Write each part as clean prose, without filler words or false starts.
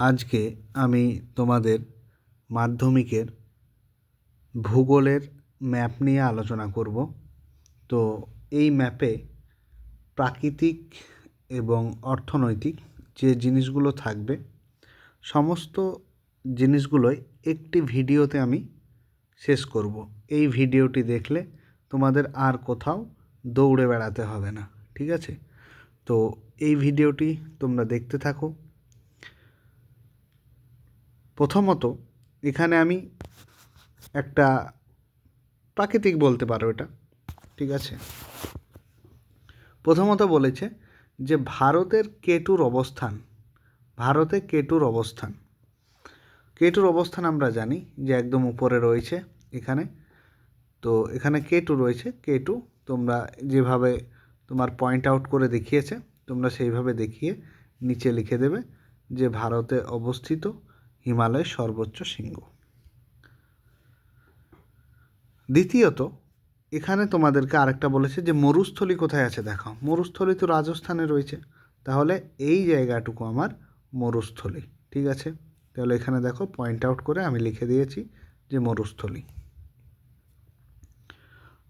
আজকে আমি তোমাদের মাধ্যমিকের ভূগোলের ম্যাপ নিয়ে আলোচনা করব। তো এই ম্যাপে প্রাকৃতিক এবং অর্থনৈতিক যে জিনিসগুলো থাকবে সমস্ত জিনিসগুলোই একটি ভিডিওতে আমি শেষ করব। এই ভিডিওটি দেখলে তোমাদের আর কোথাও দৌড়ে বেড়াতে হবে না, ঠিক আছে? তো এই ভিডিওটি তোমরা দেখতে থাকো। প্রথমত এখানে আমি একটা প্রাকৃতিক বলতে পারো এটা, ঠিক আছে? প্রথমত বলেছে যে ভারতে কেটুর অবস্থান আমরা জানি যে একদম উপরে রয়েছে এখানে। তো এখানে কেটু রয়েছে। কেটু তোমরা যেভাবে তোমার পয়েন্ট আউট করে দেখিয়েছে তোমরা সেইভাবে দেখিয়ে নিচে লিখে দেবে যে ভারতে অবস্থিত হিমালয়ের সর্বোচ্চ শৃঙ্গ। দ্বিতীয়ত এখানে তোমাদেরকে আরেকটা বলেছে যে মরুস্থলী কোথায় আছে দেখাও। মরুস্থলী তো রাজস্থানে রয়েছে, তাহলে এই জায়গাটুকু আমার মরুস্থলী, ঠিক আছে? তাহলে এখানে দেখো পয়েন্ট আউট করে আমি লিখে দিয়েছি যে মরুস্থলী।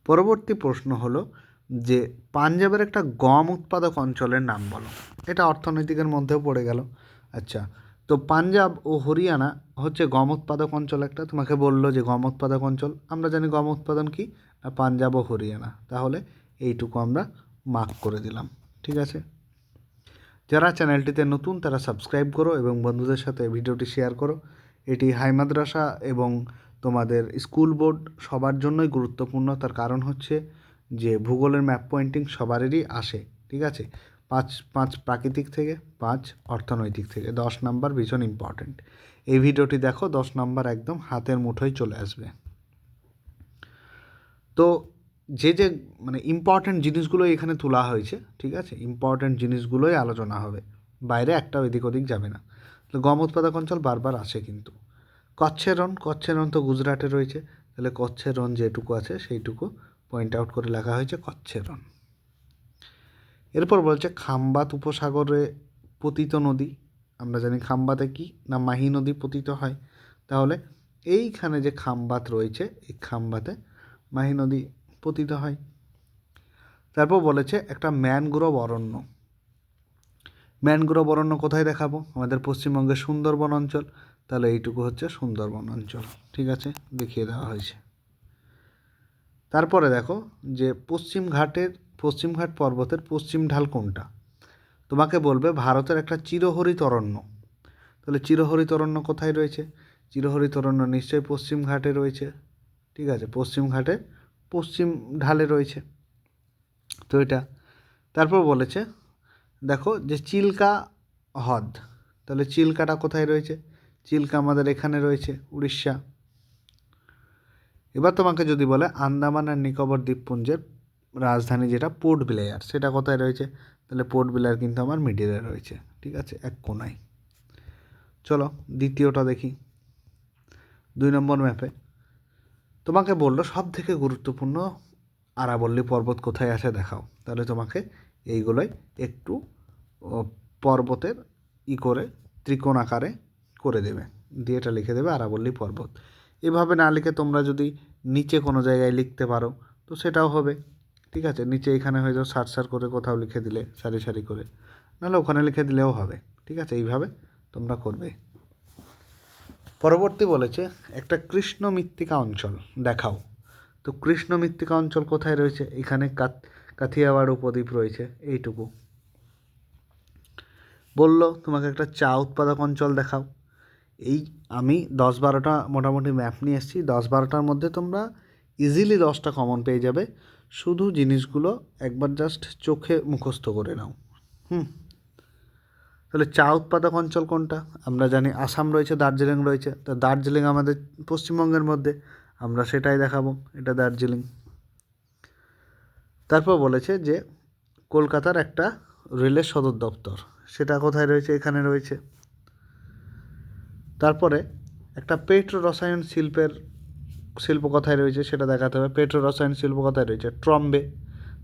পরবর্তী প্রশ্ন হলো যে পাঞ্জাবের একটা গম উৎপাদক অঞ্চলের নাম বলো। এটা অর্থনৈতিকের মধ্যেও পড়ে গেল। আচ্ছা, তো পাঞ্জাব ও হরিয়ানা হচ্ছে গম উৎপাদক অঞ্চল একটা। তোমাকে বললো যে গম উৎপাদক অঞ্চল, আমরা জানি গম উৎপাদন কি না পাঞ্জাব ও হরিয়ানা, তাহলে এইটুকু আমরা মার্ক করে দিলাম, ঠিক আছে? যারা চ্যানেলটিতে নতুন তারা সাবস্ক্রাইব করো এবং বন্ধুদের সাথে ভিডিওটি শেয়ার করো। এটি হাই মাদ্রাসা এবং তোমাদের স্কুল বোর্ড সবার জন্যই গুরুত্বপূর্ণ। তার কারণ হচ্ছে যে ভূগোলের ম্যাপ পয়েন্টিং সবারই আসে, ঠিক আছে? 5 প্রাকৃতিক থেকে 5 অর্থনৈতিক থেকে 10 নাম্বার ভীষণ ইম্পর্ট্যান্ট। এই ভিডিওটি দেখো, 10 নাম্বার একদম হাতের মুঠোয় চলে আসবে। তো যে মানে ইম্পর্ট্যান্ট জিনিসগুলো এখানে তোলা হয়েছে, ঠিক আছে? ইম্পর্ট্যান্ট জিনিসগুলোই আলোচনা হবে, বাইরে একটা এদিক ওদিক যাবে না। তো গম উৎপাদক অঞ্চল বারবার আসে কিন্তু। কচ্ছের রণ তো গুজরাটে রয়েছে, তাহলে কচ্ছের রণ যেটুকু আছে সেইটুকু পয়েন্ট আউট করে লেখা হয়েছে কচ্ছের রণ। এরপর বলছে খাম্বাত উপসাগরে পতিত নদী। আমরা জানি খাম্বাতে কি না মাহি নদী পতিত হয়, তাহলে এইখানে যে খাম্বাত রয়েছে এই খাম্বাতে মাহি নদী পতিত হয়। তারপর বলেছে একটা ম্যানগ্রোভ অরণ্য কোথায় দেখাবো? আমাদের পশ্চিমবঙ্গের সুন্দরবন অঞ্চল, তাহলে এইটুকু হচ্ছে সুন্দরবন অঞ্চল, ঠিক আছে? দেখিয়ে দেওয়া হয়েছে। তারপরে দেখো যে পশ্চিমঘাট পর্বতের পশ্চিম ঢাল কোনটা? তোমাকে বলবে ভারতের একটা চিরহরিত অরণ্য। তাহলে চিরহরিত অরণ্য কোথায় রয়েছে? চিরহরিত অরণ্য নিশ্চয়ই পশ্চিমঘাটে রয়েছে, ঠিক আছে? পশ্চিমঘাটে পশ্চিম ঢালে রয়েছে, তো এটা। তারপর বলেছে দেখো যে চিল্কা হ্রদ, তাহলে চিল্কাটা কোথায় রয়েছে? চিল্কা আমাদের এখানে রয়েছে, উড়িষ্যা। এবার তোমাকে যদি বলে আন্দামান আর নিকোবর দ্বীপপুঞ্জের রাজধানী যেটা পোর্ট ব্লেয়ার, সেটা কোথায় রয়েছে? তাহলে পোর্ট ব্লেয়ার কিন্তু আমার মিডিলে রয়েছে, ঠিক আছে, এক কোনায়। চলো দ্বিতীয়টা দেখি। 2 নম্বর ম্যাপে তোমাকে বললো সব থেকে গুরুত্বপূর্ণ আরাবল্লী পর্বত কোথায় আছে দেখাও। তাহলে তোমাকে এইগুলোই একটু পর্বতের করে ত্রিকোণ আকারে করে দেবে, দিয়ে এটা লিখে দেবে আরাবল্লী পর্বত। এভাবে না লিখে তোমরা যদি নিচে কোনো জায়গায় লিখতে পারো তো সেটাও হবে, ঠিক আছে? নিচে এখানে হয়তো সার করে কোথাও লিখে দিলে সারি সারি করে, নাহলে ওখানে লিখে দিলেও হবে, ঠিক আছে? এইভাবে তোমরা করবে। পরবর্তী বলেছে একটা কৃষ্ণ মৃত্তিকা অঞ্চল দেখাও। তো কৃষ্ণ মৃত্তিকা অঞ্চল কোথায় রয়েছে? এখানে কাথিয়াওয়াড় উপদ্বীপ রয়েছে, এইটুকু। বললো তোমাকে একটা চা উৎপাদক অঞ্চল দেখাও। এই আমি 10-12টা মোটামুটি ম্যাপ নিয়ে এসেছি, 10-12টার মধ্যে তোমরা ইজিলি 10টা কমন পেয়ে যাবে। শুধু জিনিসগুলো একবার জাস্ট চোখে মুখস্থ করে নাও। তাহলে চা উৎপাদক অঞ্চল কোনটা? আমরা জানি আসাম রয়েছে, দার্জিলিং রয়েছে। তা দার্জিলিং আমাদের পশ্চিমবঙ্গের মধ্যে, আমরা সেটাই দেখাবো, এটা দার্জিলিং। তারপর বলেছে যে কলকাতার একটা রেলের সদর দপ্তর, সেটা কোথায় রয়েছে? এখানে রয়েছে। তারপরে একটা পেট্রো রসায়ন শিল্প কোথায় রয়েছে সেটা দেখাতে হবে। পেট্রো রসায়ন শিল্প কোথায় রয়েছে? ট্রম্বে,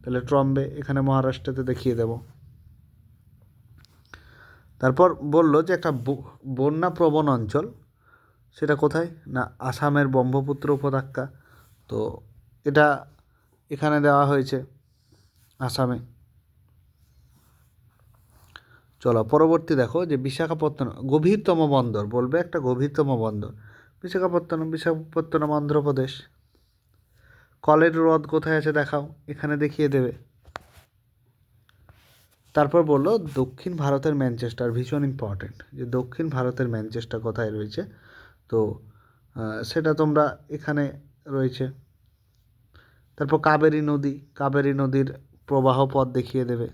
তাহলে ট্রম্বে এখানে মহারাষ্ট্রতে দেখিয়ে দেব। তারপর বলল যে একটা বন্যা প্রবণ অঞ্চল, সেটা কোথায় না আসামের ব্রহ্মপুত্র উপত্যকা। তো এটা এখানে দেওয়া হয়েছে আসামে। চলো পরবর্তী দেখো যে বিশাখাপত্তনম গভীরতম বন্দর, বলবে একটা গভীরতম বন্দর বিশাখাপত্তনম অন্ধ্রপ্রদেশ। কলের হ্রদ কোথায় আছে দেখাও, এখানে দেখিয়ে দেবে। তারপর বললো দক্ষিণ ভারতের ম্যানচেস্টার, ভীষণ ইম্পর্টেন্ট, যে দক্ষিণ ভারতের ম্যানচেস্টার কোথায় রয়েছে। তো সেটা তোমরা এখানে রয়েছে। তারপর কাবেরী নদীর প্রবাহ পথ দেখিয়ে দেবে।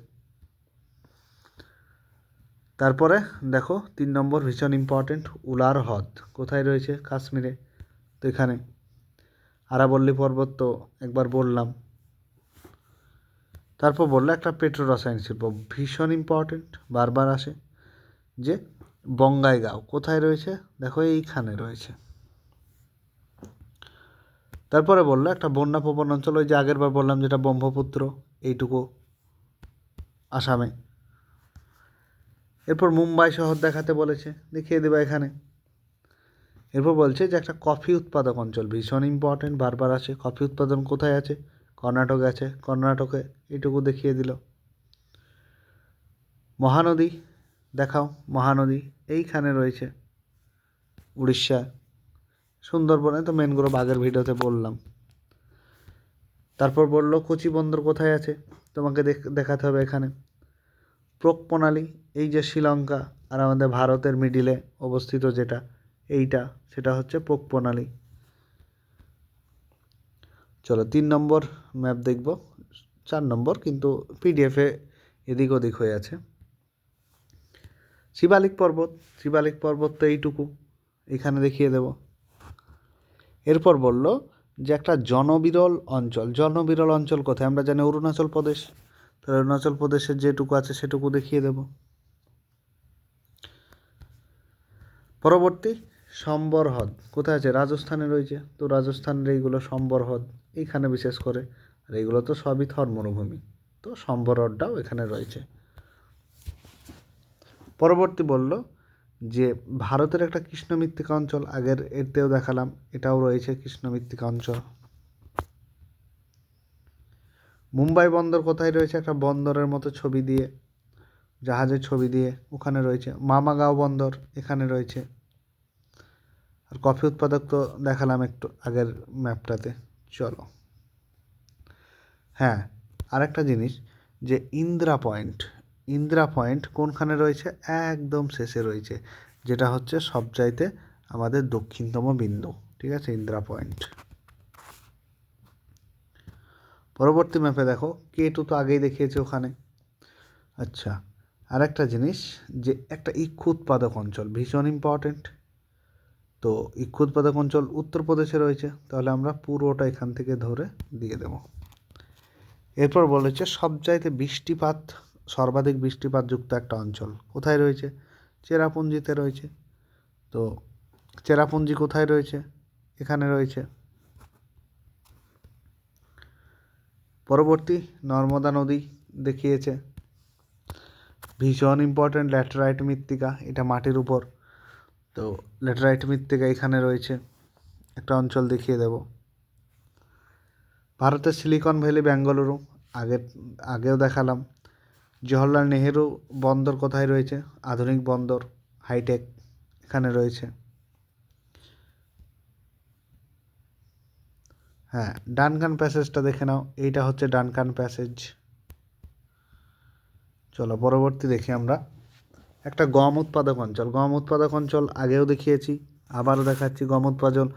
তারপরে দেখো 3 নম্বর ভীষণ ইম্পর্টেন্ট, উলার হ্রদ কোথায় রয়েছে, কাশ্মীরে। তো এখানে আরাবল্লী পর্বত তো একবার বললাম। তারপর বললো একটা পেট্রো রসায়ন শিল্প, ভীষণ ইম্পর্টেন্ট, বারবার আসে, যে বঙ্গাইগাঁও কোথায় রয়েছে, দেখো এইখানে রয়েছে। তারপরে বললো একটা বন্যা প্রবণ অঞ্চল, ওই যে আগের বার বললাম যেটা ব্রহ্মপুত্র, এইটুকু আসামে। এরপর মুম্বাই শহর দেখাতে বলেছে, দেখিয়ে দেবে এখানে। এরপর বলছে যে একটা কফি উৎপাদক অঞ্চল, ভীষণ ইম্পর্টেন্ট, বারবার আসে। কফি উৎপাদন কোথায় আছে, কর্ণাটকে আছে, কর্ণাটকে এইটুকু দেখিয়ে দিল। মহানদী দেখাও, মহানদী এইখানে রয়েছে উড়িষ্যা। সুন্দরবনে তো মেনগুলো আগের ভিডিওতে বললাম। তারপর বললো কোচি বন্দর কোথায় আছে, তোমাকে দেখাতে হবে এখানে। প্রোক প্রণালী, এই যে শ্রীলঙ্কা আর আমাদের ভারতের মিডিলে অবস্থিত যেটা এইটা, সেটা হচ্ছে প্রোক প্রণালী। চলো 3 নম্বর ম্যাপ দেখব, 4 নম্বর কিন্তু পিডিএফে এদিক ওদিক হয়ে আছে। শিবালিক পর্বত তো এইটুকু, এখানে দেখিয়ে দেব। এরপর বলল যে একটা জনবিরল অঞ্চল কোথায়, আমরা জানি অরুণাচল প্রদেশ, তো অরুণাচল প্রদেশের যেটুকু আছে সেটুকু দেখিয়ে দেব। পরবর্তী সম্বর হ্রদ কোথায় আছে, রাজস্থানে রয়েছে। তো রাজস্থানের এইগুলো সম্বর হ্রদ এইখানে বিশেষ করে, আর এইগুলো তো সবই থর মরুভূমি, তো সম্বর হ্রদটাও এখানে রয়েছে। পরবর্তী বলল যে ভারতের একটা কৃষ্ণ মৃত্তিকা অঞ্চল, আগের এতেও দেখালাম, এটাও রয়েছে কৃষ্ণ মৃত্তিকা অঞ্চল। মুম্বাই বন্দর কোথায় রয়েছে, একটা বন্দরের মতো ছবি দিয়ে, জাহাজের ছবি দিয়ে ওখানে রয়েছে। মামাগাঁও বন্দর এখানে রয়েছে। আর কফি উৎপাদক তো দেখালাম একটু আগের ম্যাপটাতে। চলো, হ্যাঁ আরেকটা জিনিস, যে ইন্দিরা পয়েন্ট কোনখানে রয়েছে, একদম শেষে রয়েছে, যেটা হচ্ছে সবচাইতে আমাদের দক্ষিণতম বিন্দু, ঠিক আছে, ইন্দিরা পয়েন্ট। পরবর্তী ম্যাপে দেখো K2 তো আগেই দেখিয়েছে ওখানে। আচ্ছা, আর একটা জিনিস, যে একটা ইক্ষু উৎপাদক অঞ্চল, ভীষণ ইম্পর্টেন্ট। তো ইক্ষু উৎপাদক অঞ্চল উত্তরপ্রদেশে রয়েছে, তাহলে আমরা পুরোটা এখান থেকে ধরে দিয়ে দেব। এরপর বলেছে সর্বাধিক বৃষ্টিপাতযুক্ত একটা অঞ্চল কোথায় রয়েছে, চেরাপুঞ্জিতে রয়েছে। তো চেরাপুঞ্জি কোথায় রয়েছে, এখানে রয়েছে। পরবর্তী নর্মদা নদী দেখিয়েছে, ভীষণ ইম্পর্ট্যান্ট, ল্যাটেরাইট মৃত্তিকা, এটা মাটির উপর। তো ল্যাটেরাইট মৃত্তিকা এখানে রয়েছে, একটা অঞ্চল দেখিয়ে দেব। ভারতের সিলিকন ভ্যালি বেঙ্গালুরু, আগেও দেখালাম। জওহরলাল নেহেরু বন্দর কোথায় রয়েছে, আধুনিক বন্দর, হাইটেক, এখানে রয়েছে। হ্যাঁ, ডানকান প্যাসেজটা দেখে নাও, এইটা হচ্ছে ডানকান প্যাসেজ। চলো পরবর্তী দেখি আমরা একটা গম উৎপাদক অঞ্চল আগেও দেখিয়েছি, আবারও দেখাচ্ছি। গম উৎপাদন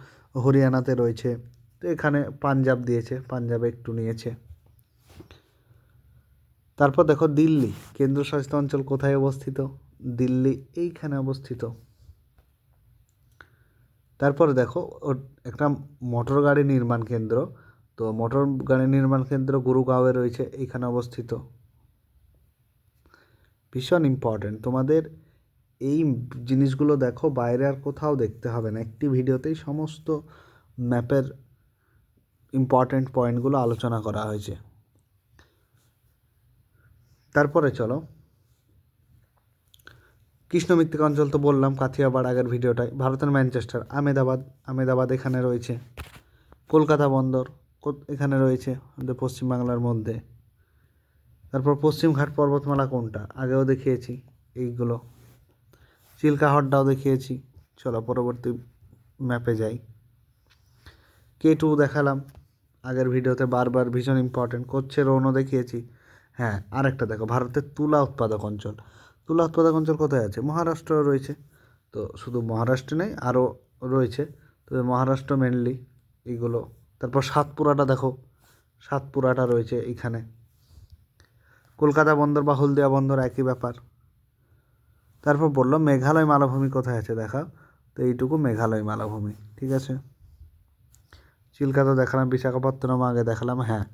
হরিয়ানাতে রয়েছে। তো এখানে পাঞ্জাব দিয়েছে, পাঞ্জাবে একটু নিয়েছে। তারপর দেখো দিল্লি কেন্দ্রশাসিত অঞ্চল কোথায় অবস্থিত, দিল্লি এইখানে অবস্থিত। তারপরে দেখো একটা মোটর গাড়ি নির্মাণ কেন্দ্র, তো মোটর গাড়ি নির্মাণ কেন্দ্র গুরুগাঁওয়ে রয়েছে, এইখানে অবস্থিত। ভীষণ ইম্পর্ট্যান্ট, তোমাদের এই জিনিসগুলো দেখো, বাইরে আর কোথাও দেখতে হবে না, একটি ভিডিওতেই সমস্ত ম্যাপের ইম্পর্ট্যান্ট পয়েন্টগুলো আলোচনা করা হয়েছে। তারপরে চলো কৃষ্ণ মৃত্তিকা অঞ্চল তো বললাম, কাথিয়াবাড় আগের ভিডিওটায়। ভারতের ম্যানচেস্টার, আমেদাবাদ এখানে রয়েছে। কলকাতা বন্দর এখানে রয়েছে আমাদের পশ্চিমবাংলার মধ্যে। তারপর পশ্চিমঘাট পর্বতমালা কোনটা, আগেও দেখিয়েছি এইগুলো। চিল্কা হ্রদটাও দেখিয়েছি। চলো পরবর্তী ম্যাপে যাই। K2 দেখালাম আগের ভিডিওতে, বারবার ভীষণ ইম্পর্টেন্ট। কচ্ছের রৌনও দেখিয়েছি। হ্যাঁ, আরেকটা দেখো, ভারতের তুলা উৎপাদক অঞ্চল। তুলা উৎপাদক অঞ্চল কোথায় আছে? মহারাষ্ট্র রয়েছে। তো শুধু মহারাষ্ট্রে নেই, আরও রয়েছে, তবে মহারাষ্ট্র মেনলি এইগুলো। তারপর সাতপুরাটা দেখো, সাতপুরাটা রয়েছে এইখানে। কলকাতা বন্দর বা হলদিয়া বন্দর একই ব্যাপার। তারপর বললো মেঘালয় মালভূমি কোথায় আছে দেখা, তো এইটুকু মেঘালয় মালভূমি, ঠিক আছে। চিল্কা তো দেখালাম, বিশাখাপত্তনম আগে দেখালাম। হ্যাঁ,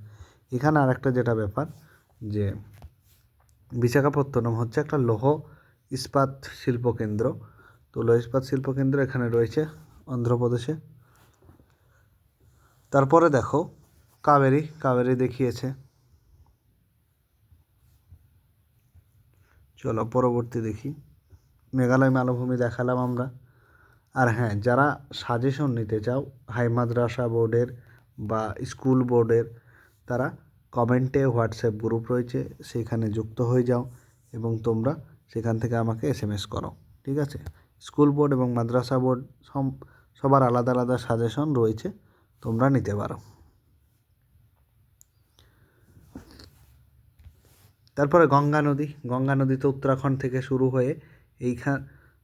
এখানে আর একটা যেটা ব্যাপার, যে বিশাখাপত্তনম হচ্ছে একটা লৌহ ইস্পাত শিল্পকেন্দ্র। তো লৌহ ইস্পাত শিল্পকেন্দ্র এখানে রয়েছে অন্ধ্রপ্রদেশে। তারপরে দেখো কাবেরী দেখিয়েছে। চলো পরবর্তী দেখি। মেঘালয় মালভূমি দেখালাম আমরা। আর হ্যাঁ, যারা সাজেশন নিতে চাও হাই মাদ্রাসা বোর্ডের বা স্কুল বোর্ডের, তারা কমেন্টে হোয়াটসঅ্যাপ গ্রুপ রয়েছে, সেখানে যুক্ত হয়ে যাও এবং তোমরা সেখান থেকে আমাকে SMS করো, ঠিক আছে। স্কুল বোর্ড এবং মাদ্রাসা বোর্ড সবার আলাদা আলাদা সাজেশন রয়েছে, তোমরা নিতে পারো। তারপরে গঙ্গা নদী তো উত্তরাখণ্ড থেকে শুরু হয়ে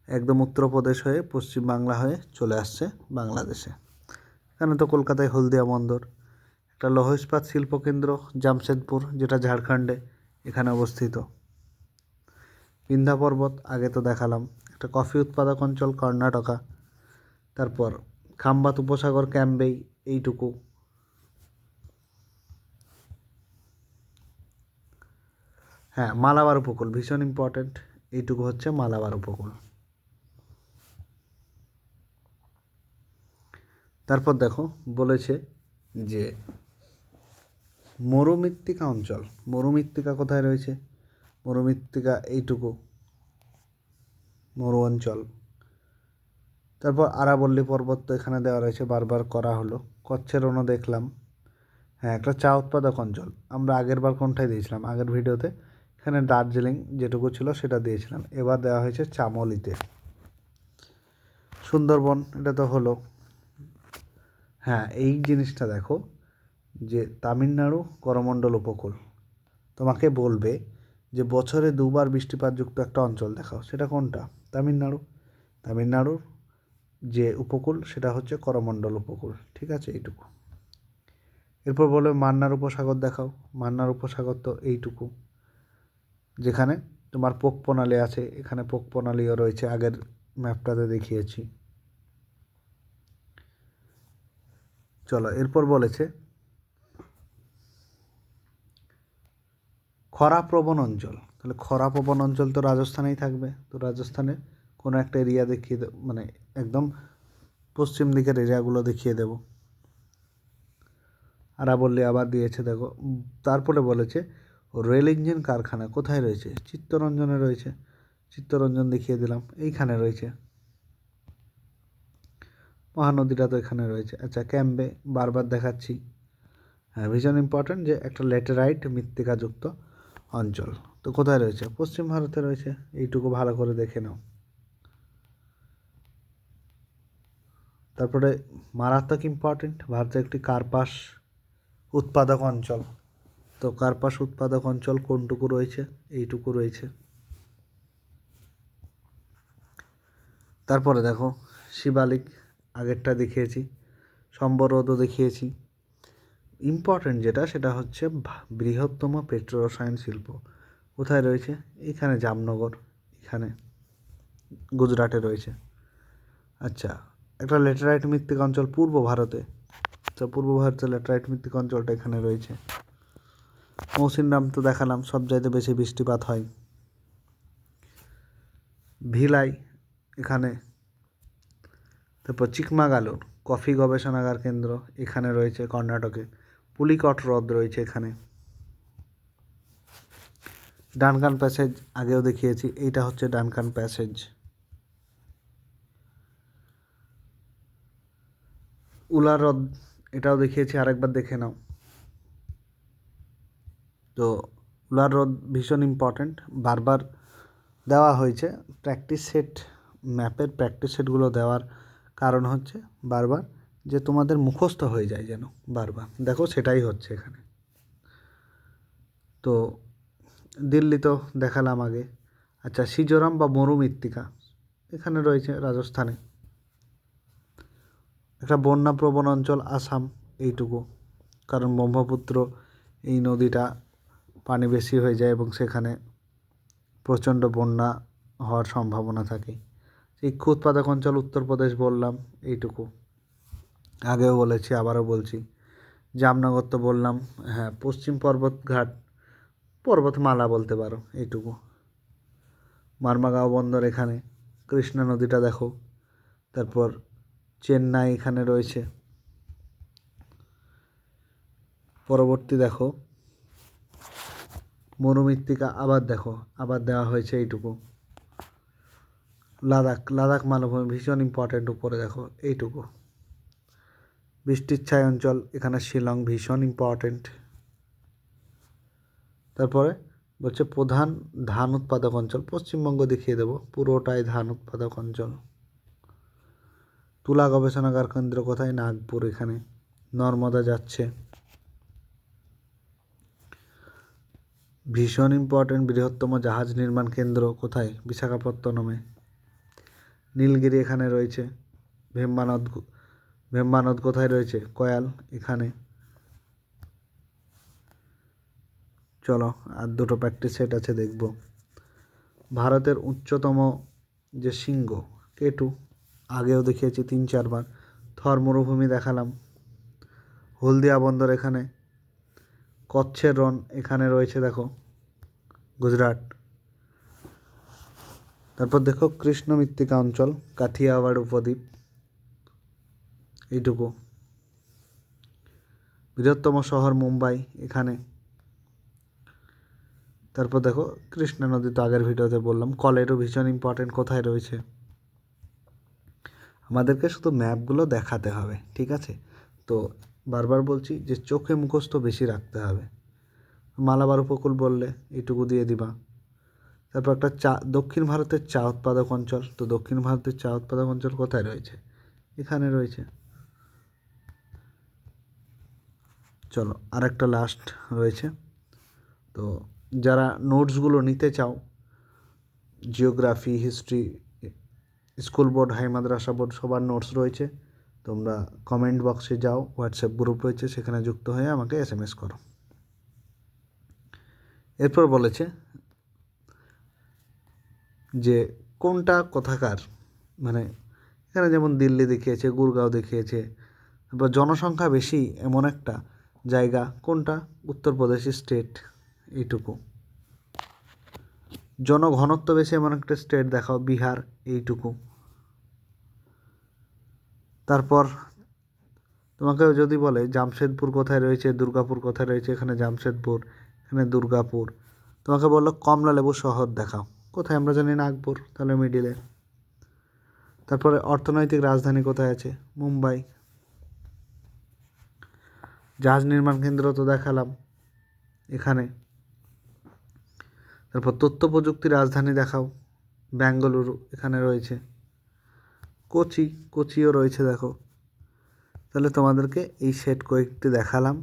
একদম উত্তরপ্রদেশ হয়ে পশ্চিমবাংলা হয়ে চলে আসছে বাংলাদেশে। এখানে তো কলকাতায় হলদিয়া বন্দর, একটা লৌহ ইস্পাত শিল্পকেন্দ্র জামশেদপুর, যেটা ঝাড়খণ্ডে, এখানে অবস্থিত। বিন্ধ্যা পর্বত আগে তো দেখালাম। একটা কফি উৎপাদক অঞ্চল কর্ণাটকা। তারপর খাম্বাত উপসাগর ক্যাম্বেই, এইটুকু। হ্যাঁ, মালাবার উপকূল ভীষণ ইম্পর্ট্যান্ট, এইটুকু হচ্ছে মালাবার উপকূল। তারপর দেখো বলেছে যে মরুমৃত্তিকা অঞ্চল, মরুমৃত্তিকা কোথায় রয়েছে? মরুমৃত্তিকা এইটুকু, মরু অঞ্চল। তারপর আরাবল্লী পর্বত তো এখানে দেওয়া রয়েছে, বারবার করা হলো। কচ্ছের রণ দেখলাম। হ্যাঁ, একটা চা উৎপাদক অঞ্চল, আমরা আগের বার কোনটায় দিয়েছিলাম, আগের ভিডিওতে এখানে দার্জিলিং যেটুকু ছিল সেটা দিয়েছিলাম, এবার দেওয়া হয়েছে চামোলিতে। সুন্দরবন এটা তো হলো। হ্যাঁ, এই জিনিসটা দেখো, যে তামিলনাড়ু করমণ্ডল উপকূল, তোমাকে বলবে যে বছরে 2বার বৃষ্টিপাতযুক্ত একটা অঞ্চল দেখাও, সেটা কোনটা? তামিলনাড়ুর যে উপকূল সেটা হচ্ছে করমণ্ডল উপকূল, ঠিক আছে, এইটুকু। এরপর বলবে মান্নার উপসাগর দেখাও, মান্নার উপসাগর তো এইটুকু, যেখানে তোমার পোকপ্রণালী আছে, এখানে পোকপ্রণালীও রয়েছে, আগের ম্যাপটাতে দেখিয়েছি। চলো এরপর বলেছে খরাপ্রবণ অঞ্চল, তাহলে খরাপ্রবণ অঞ্চল তো রাজস্থানেই থাকবে। তো রাজস্থানে কোনো একটা এরিয়া দেখিয়ে মানে একদম পশ্চিম দিকের এরিয়াগুলো দেখিয়ে দেব। আরাবল্লী আবার দিয়েছে দেখো। তারপরে বলেছে রেল ইঞ্জিন কারখানা কোথায় রয়েছে? চিত্তরঞ্জনে রয়েছে, চিত্তরঞ্জন দেখিয়ে দিলাম, এইখানে রয়েছে। মহানদীটা তো এখানে রয়েছে। আচ্ছা, ক্যাম্বে বারবার দেখাচ্ছি। হ্যাঁ, ভীষণ ইম্পর্ট্যান্ট, যে একটা ল্যাটেরাইট মৃত্তিকাযুক্ত অঞ্চল তো কোথায় রয়েছে? পশ্চিম ভারতে রয়েছে, এইটুকু ভালো করে দেখে নাও। তারপরে মারাত্মক ইম্পর্ট্যান্ট, ভারতের একটি কার্পাস উৎপাদক অঞ্চল। তো কার্পাস উৎপাদক অঞ্চল কোনটুকু রয়েছে? এইটুকু রয়েছে। তারপরে দেখো শিবালিক, আগেরটা দেখিয়েছি, সম্বরদও দেখিয়েছি। ইম্পর্ট্যান্ট যেটা, সেটা হচ্ছে বৃহত্তম পেট্রোরসায়ন শিল্প কোথায় রয়েছে? এখানে জামনগর, এখানে গুজরাটে রয়েছে। আচ্ছা, একটা ল্যাটেরাইট মৃত্তিকা অঞ্চল পূর্ব ভারতে, তো পূর্ব ভারতের ল্যাটেরাইট মৃত্তিকা অঞ্চলটা এখানে রয়েছে। মৌসিনরাম তো দেখালাম, সব জায়গায় বেশি বৃষ্টিপাত হয়। ভিলাই এখানে। তারপর চিকমাগালুর কফি গবেষণাগার কেন্দ্র এখানে রয়েছে কর্ণাটকে। পুলিকট হ্রদ রয়েছে এখানে। ডানকান প্যাসেজ আগেও দেখিয়েছি, এইটা হচ্ছে ডানকান প্যাসেজ। উলার হ্রদ এটাও দেখিয়েছি, আরেকবার দেখে নাও। তো উলার হ্রদ ভীষণ ইম্পর্ট্যান্ট, বারবার দেওয়া হয়েছে প্র্যাকটিস সেট, ম্যাপের প্র্যাকটিস সেটগুলো দেওয়ার কারণ হচ্ছে বারবার যে তোমাদের মুখস্থ হয়ে যায় যেন বারবার, দেখো সেটাই হচ্ছে এখানে। তো দিল্লি তো দেখালাম আগে। আচ্ছা, সিজোরাম বা মরুমৃত্তিকা এখানে রয়েছে রাজস্থানে। একটা বন্যাপ্রবণ অঞ্চল আসাম, এইটুকু, কারণ ব্রহ্মপুত্র এই নদীটা পানি বেশি হয়ে যায় এবং সেখানে প্রচণ্ড বন্যা হওয়ার সম্ভাবনা থাকে। ইক্ষু উৎপাদক অঞ্চল উত্তরপ্রদেশ বললাম, এইটুকু আগেও বলেছি, আবারও বলছি। জামনগর তো বললাম, হ্যাঁ, পশ্চিম পর্বতঘাট, পর্বতমালা বলতে পারো, এইটুকু। মারমাগাঁও বন্দর এখানে, কৃষ্ণা নদীটা দেখো। তারপর চেন্নাই এখানে রয়েছে। পরবর্তী দেখো মরুমৃত্তিকা, আবার দেখো, আবার দেওয়া হয়েছে এইটুকু। লাদাখ মালভূমি ভীষণ ইম্পর্ট্যান্ট, উপরে দেখো এইটুকু। বৃষ্টির ছায় অঞ্চল এখানে শিলং ভীষণ ইম্পর্ট্যান্ট। তারপরে বলছে প্রধান ধান উৎপাদক অঞ্চল, পশ্চিমবঙ্গ দেখিয়ে দেবো, পুরোটাই ধান উৎপাদক অঞ্চল। তুলা গবেষণাগার কেন্দ্র কোথায়? নাগপুর, এখানে নর্মদা যাচ্ছে। ভীষণ ইম্পর্ট্যান্ট বৃহত্তম জাহাজ নির্মাণ কেন্দ্র কোথায়? বিশাখাপত্তনমে। নীলগিরি এখানে রয়েছে। ভেম্বানদ কোথায় রয়েছে? কয়াল, এখানে। চলো আর দুটো প্র্যাকটিস সেট আছে, দেখব। ভারতের উচ্চতম যে শৃঙ্গ, কেটু, আগেও দেখিয়েছি 3-4 বার। থর মরুভূমি দেখালাম। হলদিয়া বন্দর এখানে। কচ্ছের রণ এখানে রয়েছে দেখো, গুজরাট। তারপর দেখো কৃষ্ণ মৃত্তিকা অঞ্চল, কাথিয়াওয়াড় উপদ্বীপ, এইটুকু। বৃহত্তম শহর মুম্বাই, এখানে। তারপর দেখো কৃষ্ণা নদী তো আগের ভিডিওতে বললাম। কলেরও ভীষণ ইম্পর্টেন্ট, কোথায় রয়েছে? আমাদেরকে শুধু ম্যাপগুলো দেখাতে হবে, ঠিক আছে? তো বারবার বলছি যে চোখে মুখস্থ বেশি রাখতে হবে। মালাবার উপকূল বললে এইটুকু দিয়ে দিবা। তারপর একটা দক্ষিণ ভারতের চা উৎপাদক অঞ্চল, তো দক্ষিণ ভারতের চা উৎপাদক অঞ্চল কোথায় রয়েছে? এখানে রয়েছে। চলো আর একটা লাস্ট রয়েছে। তো যারা নোটসগুলো নিতে চাও, geography, history, school board, high মাদ্রাসা বোর্ড, সবার নোটস রয়েছে। তোমরা কমেন্ট বক্সে যাও, হোয়াটসঅ্যাপ গ্রুপ রয়েছে, সেখানে যুক্ত হয়ে আমাকে SMS করো। এরপর বলেছে যে কোনটা কোথাকার, মানে এখানে যেমন দিল্লি দেখিয়েছে, গুরগাঁও দেখিয়েছে, বা জনসংখ্যা বেশি এমন একটা জায়গা কোনটা? উত্তরপ্রদেশ স্টেট, এইটুকু। জনঘনত্ব বেশি এমন একটা স্টেট দেখাও, বিহার, এইটুকু। তারপর তোমাকে যদি বলে জামশেদপুর কোথায় রয়েছে, দুর্গাপুর কোথায় রয়েছে, এখানে জামশেদপুর, এখানে দুর্গাপুর। তোমাকে বললো কমলালেবু শহর দেখাও, কোথায়? আমরা জানি নাগপুর, তাহলে মিডিলে। তারপরে অর্থনৈতিক রাজধানী কোথায় আছে? মুম্বাই। জাহাজ নির্মাণ কেন্দ্র তো দেখালাম, এখানে। তারপর তথ্য প্রযুক্তির রাজধানী দেখাও, বেঙ্গালুরু, এখানে রয়েছে। কোচিও রয়েছে দেখো। তাহলে তোমাদেরকে এই সেট কয়েকটি দেখালাম,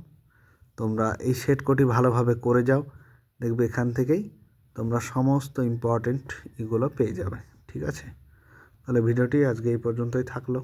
তোমরা এই সেট কটি ভালোভাবে করে যাও, দেখবে এখান থেকেই তোমরা সমস্ত ইম্পর্টেন্ট এগুলো পেয়ে যাবে, ঠিক আছে? তাহলে ভিডিওটি আজকে এই পর্যন্তই থাকলো।